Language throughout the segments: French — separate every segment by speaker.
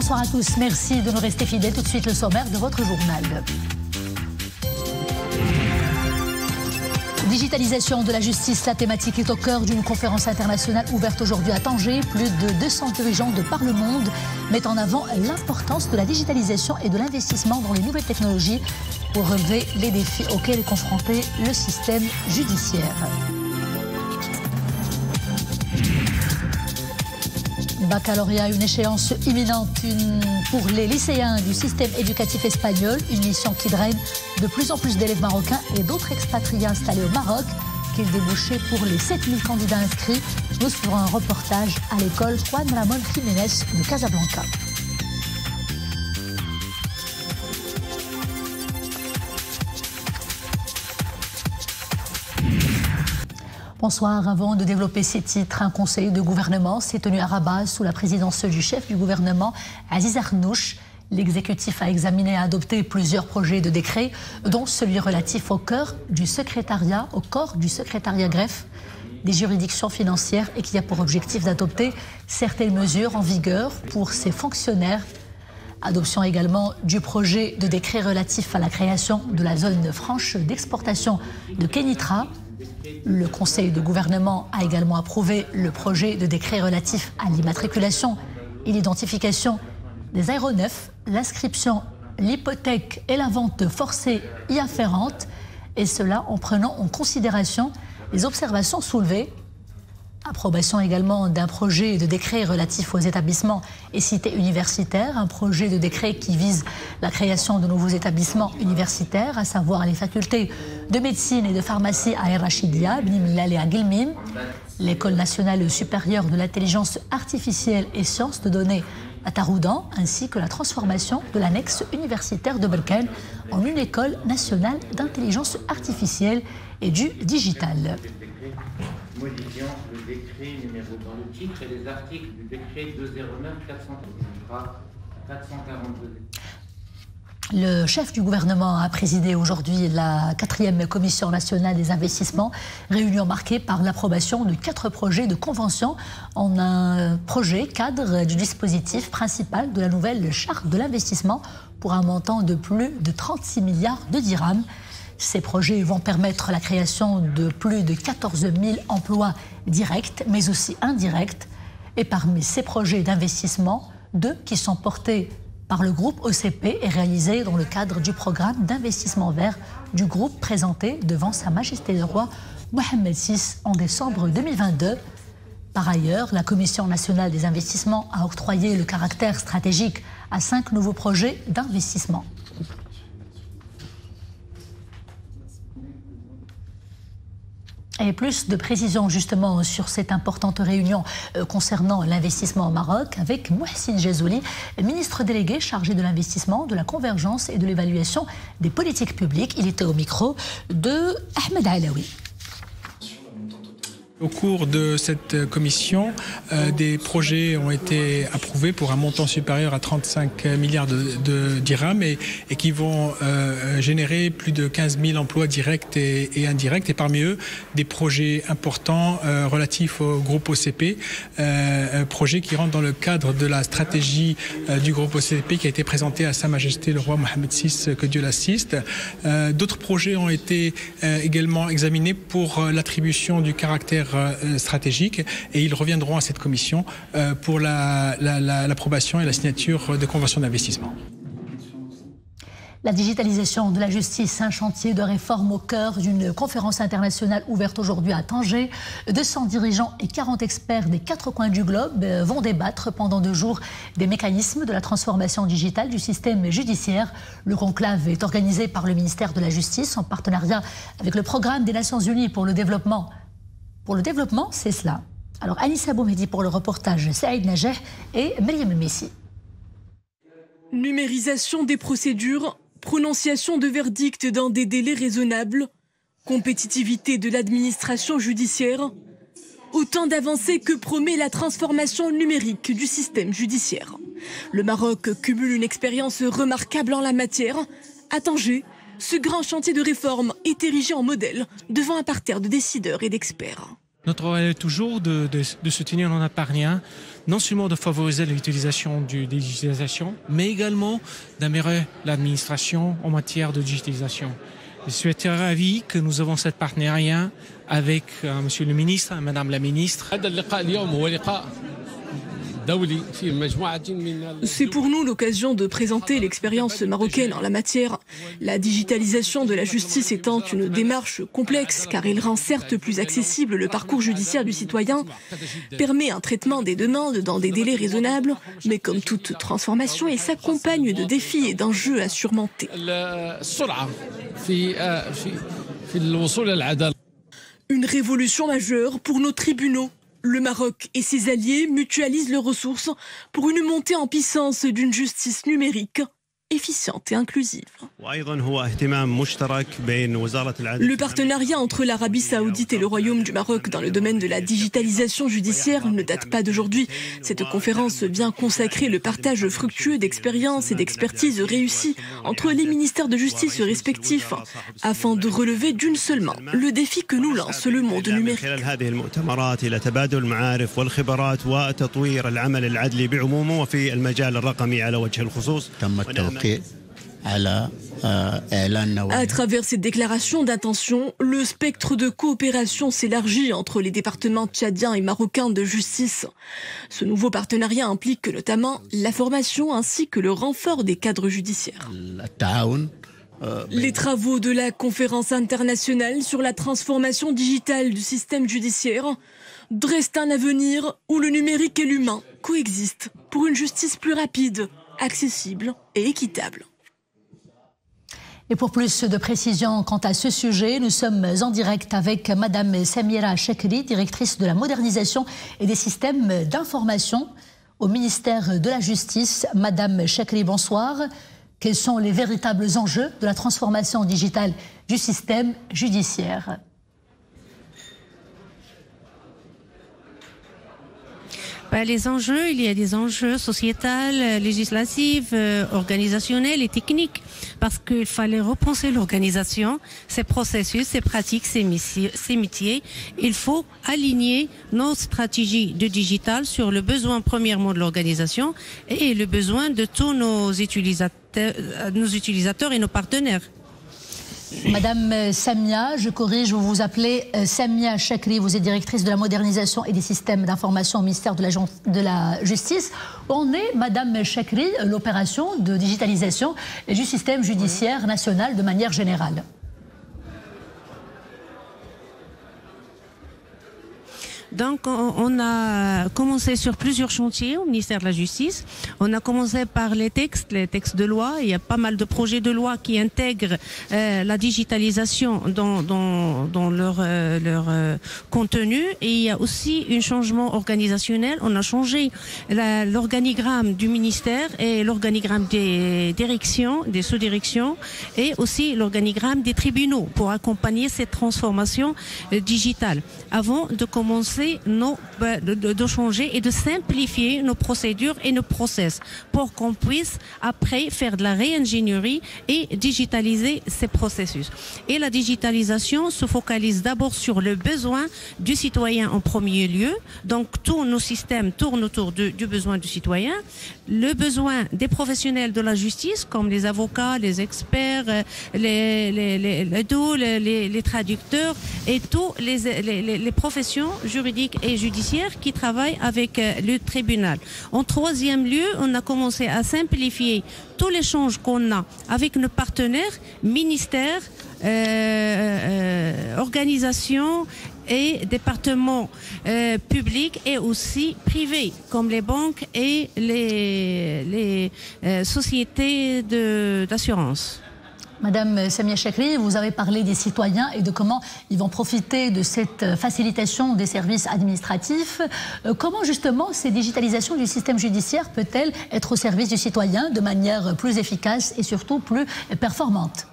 Speaker 1: Bonsoir à tous, merci de nous rester fidèles. Tout de suite le sommaire de votre journal. Digitalisation de la justice, la thématique est au cœur d'une conférence internationale ouverte aujourd'hui à Tanger. Plus de 200 dirigeants de par le monde mettent en avant l'importance de la digitalisation et de l'investissement dans les nouvelles technologies pour relever les défis auxquels est confronté le système judiciaire. Baccalauréat, une échéance imminente pour les lycéens du système éducatif espagnol, une mission qui draine de plus en plus d'élèves marocains et d'autres expatriés installés au Maroc. Quel débouché pour les 7000 candidats inscrits? Nous ferons un reportage à l'école Juan Ramón Jiménez de Casablanca. Bonsoir. Avant de développer ces titres, un conseil de gouvernement s'est tenu à Rabat sous la présidence du chef du gouvernement, Aziz Arnouch. L'exécutif a examiné et adopté plusieurs projets de décret, dont celui relatif au corps du secrétariat greffe des juridictions financières et qui a pour objectif d'adopter certaines mesures en vigueur pour ses fonctionnaires. Adoption également du projet de décret relatif à la création de la zone franche d'exportation de Kénitra. Le Conseil de gouvernement a également approuvé le projet de décret relatif à l'immatriculation et l'identification des aéronefs, l'inscription, l'hypothèque et la vente forcée y afférente, et cela en prenant en considération les observations soulevées. Approbation également d'un projet de décret relatif aux établissements et cités universitaires, un projet de décret qui vise la création de nouveaux établissements universitaires, à savoir les facultés de médecine et de pharmacie à El Rachidia, Bni Mellal et à Guilmim, l'École nationale supérieure de l'intelligence artificielle et sciences de données à Taroudan, ainsi que la transformation de l'annexe universitaire de Berkane en une école nationale d'intelligence artificielle et du digital.
Speaker 2: Modifiant le décret numéro dans le titre et les articles du décret 209-442.
Speaker 1: Le chef du gouvernement a présidé aujourd'hui la 4e commission nationale des investissements, réunion marquée par l'approbation de 4 projets de convention en un projet cadre du dispositif principal de la nouvelle charte de l'investissement pour un montant de plus de 36 milliards de dirhams. Ces projets vont permettre la création de plus de 14 000 emplois directs, mais aussi indirects. Et parmi ces projets d'investissement, 2 qui sont portés par le groupe OCP et réalisés dans le cadre du programme d'investissement vert du groupe présenté devant Sa Majesté le Roi Mohammed VI en décembre 2022. Par ailleurs, la Commission nationale des investissements a octroyé le caractère stratégique à 5 nouveaux projets d'investissement. Et plus de précisions justement sur cette importante réunion concernant l'investissement au Maroc avec Mouhsine Jazouli, ministre délégué chargé de l'investissement, de la convergence et de l'évaluation des politiques publiques. Il était au micro de Ahmed Alaoui.
Speaker 3: Au cours de cette commission, des projets ont été approuvés pour un montant supérieur à 35 milliards de dirhams et qui vont générer plus de 15 000 emplois directs et indirects. Et parmi eux, des projets importants relatifs au groupe OCP, projets qui rentrent dans le cadre de la stratégie du groupe OCP qui a été présentée à Sa Majesté le Roi Mohammed VI, que Dieu l'assiste. D'autres projets ont été également examinés pour l'attribution du caractère stratégique et ils reviendront à cette commission pour l'approbation et la signature de conventions d'investissement.
Speaker 1: La digitalisation de la justice, un chantier de réforme au cœur d'une conférence internationale ouverte aujourd'hui à Tanger. 200 dirigeants et 40 experts des 4 coins du globe vont débattre pendant 2 jours des mécanismes de la transformation digitale du système judiciaire. Le conclave est organisé par le ministère de la Justice en partenariat avec le programme des Nations Unies pour le développement. Pour le développement, c'est cela. Alors Anissa Boumedi pour le reportage, Saïd Najeh et Myriam Messi.
Speaker 4: Numérisation des procédures, prononciation de verdicts dans des délais raisonnables, compétitivité de l'administration judiciaire, autant d'avancées que promet la transformation numérique du système judiciaire. Le Maroc cumule une expérience remarquable en la matière. À Tanger, ce grand chantier de réforme est érigé en modèle devant un parterre de décideurs et d'experts.
Speaker 5: Notre rôle est toujours de soutenir nos épargnants, non seulement de favoriser l'utilisation de digitalisation, mais également d'améliorer l'administration en matière de digitalisation. Je suis très ravi que nous avons ce partenariat avec Monsieur le ministre et Madame la ministre.
Speaker 4: C'est pour nous l'occasion de présenter l'expérience marocaine en la matière. La digitalisation de la justice étant une démarche complexe, car il rend certes plus accessible le parcours judiciaire du citoyen, permet un traitement des demandes dans des délais raisonnables, mais comme toute transformation, il s'accompagne de défis et d'enjeux à surmonter. Une révolution majeure pour nos tribunaux. Le Maroc et ses alliés mutualisent leurs ressources pour une montée en puissance d'une justice numérique efficiente et inclusive. Le partenariat entre l'Arabie saoudite et le Royaume du Maroc dans le domaine de la digitalisation judiciaire ne date pas d'aujourd'hui. Cette conférence vient consacrer le partage fructueux d'expériences et d'expertises réussies entre les ministères de justice respectifs afin de relever d'une seule main le défi que nous lance le monde numérique. À travers cette déclaration d'intention, le spectre de coopération s'élargit entre les départements tchadiens et marocains de justice. Ce nouveau partenariat implique notamment la formation ainsi que le renfort des cadres judiciaires. Les travaux de la conférence internationale sur la transformation digitale du système judiciaire dressent un avenir où le numérique et l'humain coexistent pour une justice plus rapide, accessible et équitable.
Speaker 1: Et pour plus de précisions quant à ce sujet, nous sommes en direct avec Madame Samira Chekri, directrice de la modernisation et des systèmes d'information au ministère de la Justice. Madame Chekri, bonsoir. Quels sont les véritables enjeux de la transformation digitale du système judiciaire ?
Speaker 6: Les enjeux, il y a des enjeux sociétals, législatifs, organisationnels et techniques. Parce qu'il fallait repenser l'organisation, ses processus, ses pratiques, ses métiers. Il faut aligner nos stratégies de digital sur le besoin premièrement de l'organisation et le besoin de tous nos utilisateurs et nos partenaires.
Speaker 1: Madame Samia, je corrige, vous vous appelez Samia Chekri, vous êtes directrice de la modernisation et des systèmes d'information au ministère de la Justice. Où en est, Madame Chekri, l'opération de digitalisation du système judiciaire national de manière générale ?
Speaker 6: Donc, on a commencé sur plusieurs chantiers au ministère de la Justice. On a commencé par les textes de loi. Il y a pas mal de projets de loi qui intègrent la digitalisation dans leur contenu. Et il y a aussi un changement organisationnel. On a changé l'organigramme du ministère et l'organigramme des directions, des sous-directions et aussi l'organigramme des tribunaux pour accompagner cette transformation digitale. Avant de commencer de changer et de simplifier nos procédures et nos process pour qu'on puisse après faire de la réingénierie et digitaliser ces processus. Et la digitalisation se focalise d'abord sur le besoin du citoyen en premier lieu. Donc tous nos systèmes tournent autour du besoin du citoyen, le besoin des professionnels de la justice comme les avocats, les experts, les traducteurs et tous les professions juridiques et judiciaires qui travaillent avec le tribunal. En troisième lieu, on a commencé à simplifier tous les échanges qu'on a avec nos partenaires, ministères, organisations et départements publics et aussi privés, comme les banques et les sociétés d'assurance.
Speaker 1: Madame Samia Chekri, vous avez parlé des citoyens et de comment ils vont profiter de cette facilitation des services administratifs. Comment justement cette digitalisation du système judiciaire peut-elle être au service du citoyen de manière plus efficace et surtout plus performante ?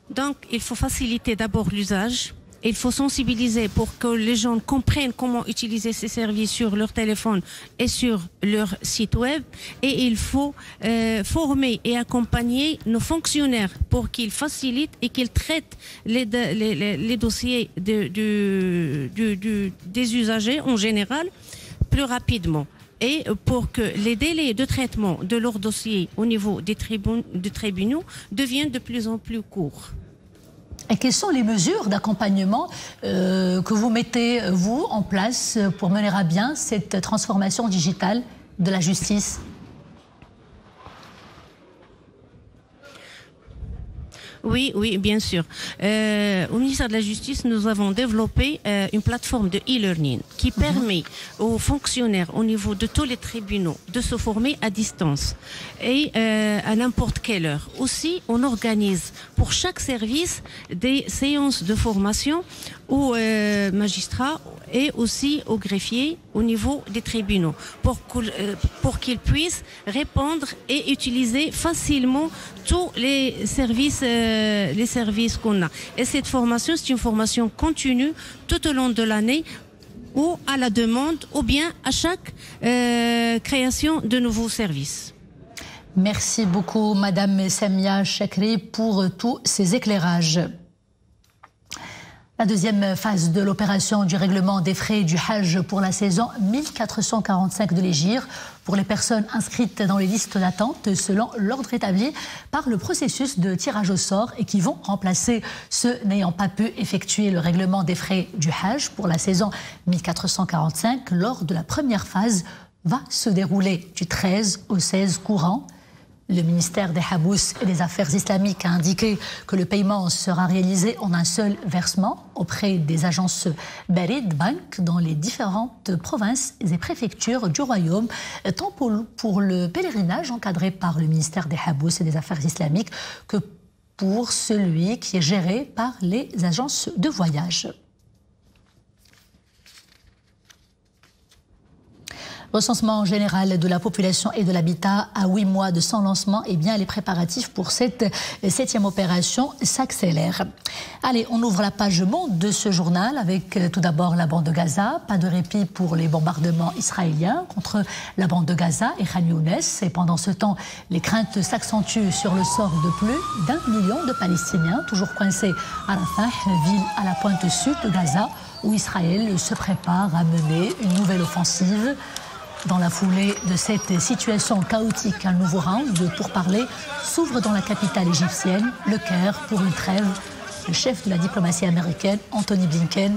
Speaker 6: Donc, il faut faciliter d'abord l'usage il faut sensibiliser pour que les gens comprennent comment utiliser ces services sur leur téléphone et sur leur site web. Et il faut former et accompagner nos fonctionnaires pour qu'ils facilitent et qu'ils traitent les dossiers des usagers en général plus rapidement. Et pour que les délais de traitement de leurs dossiers au niveau des tribunaux deviennent de plus en plus courts.
Speaker 1: Et quelles sont les mesures d'accompagnement que vous mettez, vous, en place pour mener à bien cette transformation digitale de la justice ?
Speaker 6: Oui, bien sûr. Au ministère de la Justice, nous avons développé une plateforme de e-learning qui permet aux fonctionnaires au niveau de tous les tribunaux de se former à distance et à n'importe quelle heure. Aussi, on organise pour chaque service des séances de formation aux magistrats et aussi aux greffiers au niveau des tribunaux pour qu'ils puissent répondre et utiliser facilement tous les services qu'on a. Et cette formation, c'est une formation continue tout au long de l'année ou à la demande ou bien à chaque création de nouveaux services.
Speaker 1: Merci beaucoup, Madame Samia Chakri, pour tous ces éclairages. La deuxième phase de l'opération du règlement des frais du Hajj pour la saison 1445 de l'Hégire pour les personnes inscrites dans les listes d'attente selon l'ordre établi par le processus de tirage au sort et qui vont remplacer ceux n'ayant pas pu effectuer le règlement des frais du Hajj pour la saison 1445 lors de la première phase va se dérouler du 13 au 16 courant. Le ministère des Habous et des Affaires islamiques a indiqué que le paiement sera réalisé en un seul versement auprès des agences Barid Bank dans les différentes provinces et préfectures du royaume, tant pour le pèlerinage encadré par le ministère des Habous et des Affaires islamiques que pour celui qui est géré par les agences de voyage. Recensement général de la population et de l'habitat à 8 mois de son lancement, et bien les préparatifs pour cette 7e opération s'accélèrent. Allez, on ouvre la page monde de ce journal avec tout d'abord la bande de Gaza. Pas de répit pour les bombardements israéliens contre la bande de Gaza et Khan Younes. Et pendant ce temps, les craintes s'accentuent sur le sort de plus d'1 million de Palestiniens, toujours coincés à Rafah, ville à la pointe sud de Gaza, où Israël se prépare à mener une nouvelle offensive. Dans la foulée de cette situation chaotique, un nouveau round de pourparlers s'ouvre dans la capitale égyptienne, le Caire, pour une trêve. Le chef de la diplomatie américaine, Anthony Blinken,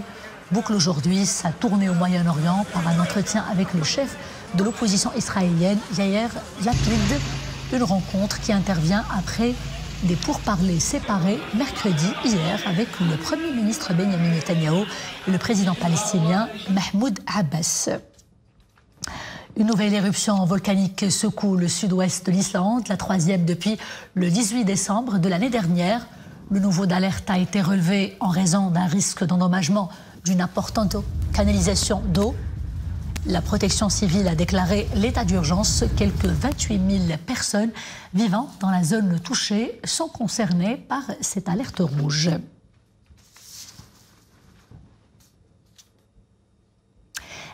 Speaker 1: boucle aujourd'hui sa tournée au Moyen-Orient par un entretien avec le chef de l'opposition israélienne, Yair Lapid. Une rencontre qui intervient après des pourparlers séparés mercredi, hier, avec le Premier ministre Benjamin Netanyahu et le président palestinien Mahmoud Abbas. Une nouvelle éruption volcanique secoue le sud-ouest de l'Islande, la 3e depuis le 18 décembre de l'année dernière. Le niveau d'alerte a été relevé en raison d'un risque d'endommagement d'une importante canalisation d'eau. La protection civile a déclaré l'état d'urgence. Quelques 28 000 personnes vivant dans la zone touchée sont concernées par cette alerte rouge.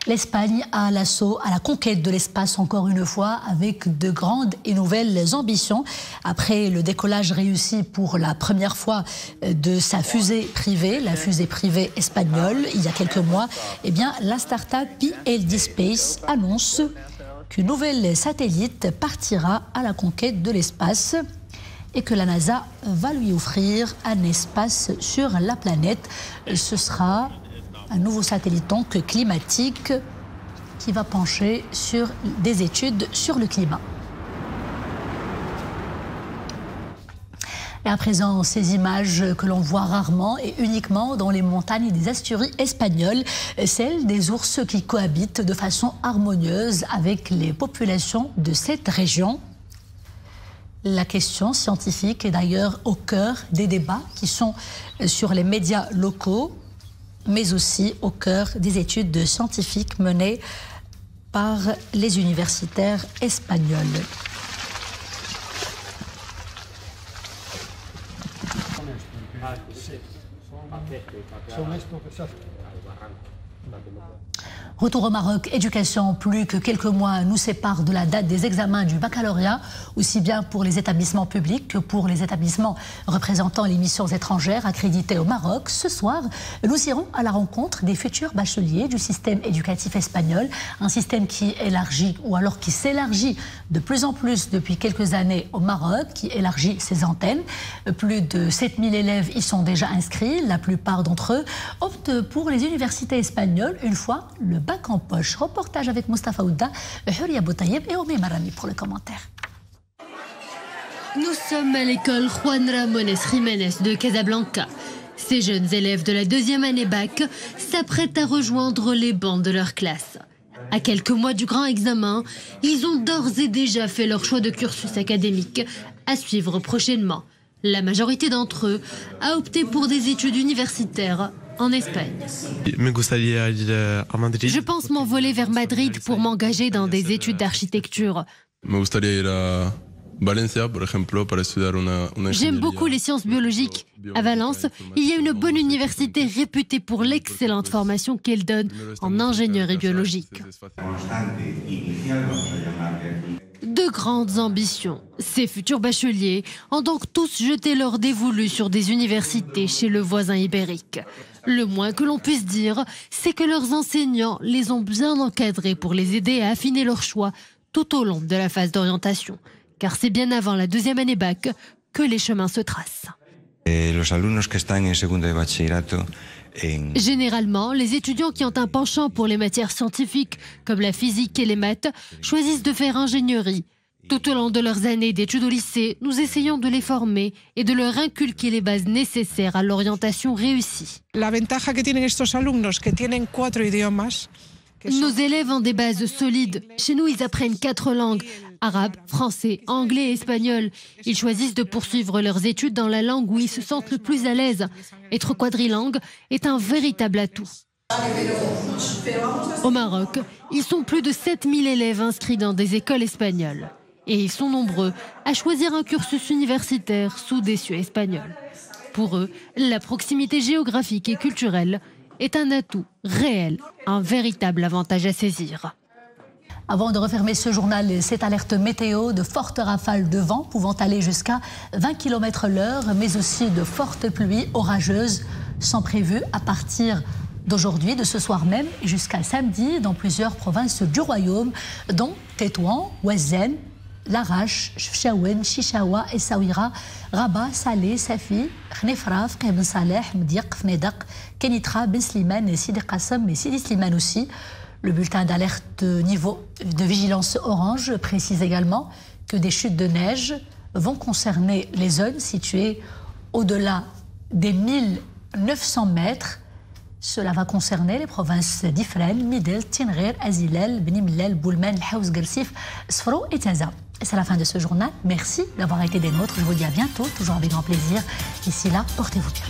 Speaker 1: L'Espagne a l'assaut à la conquête de l'espace encore une fois avec de grandes et nouvelles ambitions. Après le décollage réussi pour la première fois de sa fusée privée, la fusée privée espagnole, il y a quelques mois, eh bien, la start-up PLD Space annonce qu'une nouvelle satellite partira à la conquête de l'espace et que la NASA va lui offrir un espace sur la planète. Ce sera un nouveau satellite donc climatique qui va pencher sur des études sur le climat. Et à présent, ces images que l'on voit rarement et uniquement dans les montagnes des Asturies espagnoles, celles des ours qui cohabitent de façon harmonieuse avec les populations de cette région. La question scientifique est d'ailleurs au cœur des débats qui sont sur les médias locaux, mais aussi au cœur des études scientifiques menées par les universitaires espagnols. Retour au Maroc, éducation, plus que quelques mois nous séparent de la date des examens du baccalauréat, aussi bien pour les établissements publics que pour les établissements représentant les missions étrangères accréditées au Maroc. Ce soir, nous irons à la rencontre des futurs bacheliers du système éducatif espagnol, un système qui élargit ou alors qui s'élargit de plus en plus depuis quelques années au Maroc, qui élargit ses antennes. Plus de 7000 élèves y sont déjà inscrits. La plupart d'entre eux optent pour les universités espagnoles une fois le bac en poche. Reportage avec Mustafa Ouda, Huria Boutayeb et Omi Marami pour le commentaire.
Speaker 7: Nous sommes à l'école Juan Ramones Jiménez de Casablanca. Ces jeunes élèves de la deuxième année bac s'apprêtent à rejoindre les bancs de leur classe. À quelques mois du grand examen, ils ont d'ores et déjà fait leur choix de cursus académique à suivre prochainement. La majorité d'entre eux a opté pour des études universitaires en Espagne. Je pense m'envoler vers Madrid pour m'engager dans des études d'architecture. J'aime beaucoup les sciences biologiques. À Valence, il y a une bonne université réputée pour l'excellente formation qu'elle donne en ingénierie biologique. De grandes ambitions. Ces futurs bacheliers ont donc tous jeté leur dévolu sur des universités chez le voisin ibérique. Le moins que l'on puisse dire, c'est que leurs enseignants les ont bien encadrés pour les aider à affiner leur choix tout au long de la phase d'orientation. Car c'est bien avant la deuxième année bac que les chemins se tracent. Généralement, les étudiants qui ont un penchant pour les matières scientifiques, comme la physique et les maths, choisissent de faire ingénierie. Tout au long de leurs années d'études au lycée, nous essayons de les former et de leur inculquer les bases nécessaires à l'orientation réussie. Nos élèves ont des bases solides. Chez nous, ils apprennent 4 langues. Arabe, français, anglais et espagnol. Ils choisissent de poursuivre leurs études dans la langue où ils se sentent le plus à l'aise. Être quadrilingue est un véritable atout. Au Maroc, ils sont plus de 7000 élèves inscrits dans des écoles espagnoles. Et ils sont nombreux à choisir un cursus universitaire sous des cieux espagnols. Pour eux, la proximité géographique et culturelle est un atout réel, un véritable avantage à saisir.
Speaker 1: Avant de refermer ce journal, cette alerte météo, de fortes rafales de vent pouvant aller jusqu'à 20 km/h, mais aussi de fortes pluies orageuses sont prévues à partir d'aujourd'hui, de ce soir même, jusqu'à samedi dans plusieurs provinces du royaume, dont Tétouan, Ouazen, Larache, Chefchaouen, Chichaoua, Essaouira, Rabat, Salé, Safi, Khnefraf, Ben Saleh, Mdiq, Fnedak, Kenitra, Ben Slimane et Sidi Qassam et Sidi Slimane aussi. Le bulletin d'alerte niveau de vigilance orange précise également que des chutes de neige vont concerner les zones situées au-delà des 1900 mètres. Cela va concerner les provinces d'Ifrane, Midel, Tinrir, Azilel, Benimlel, Boulmen, Haouz, Gersif, Sfro et Taza. C'est la fin de ce journal. Merci d'avoir été des nôtres. Je vous dis à bientôt, toujours avec grand plaisir. D'ici là, portez-vous bien.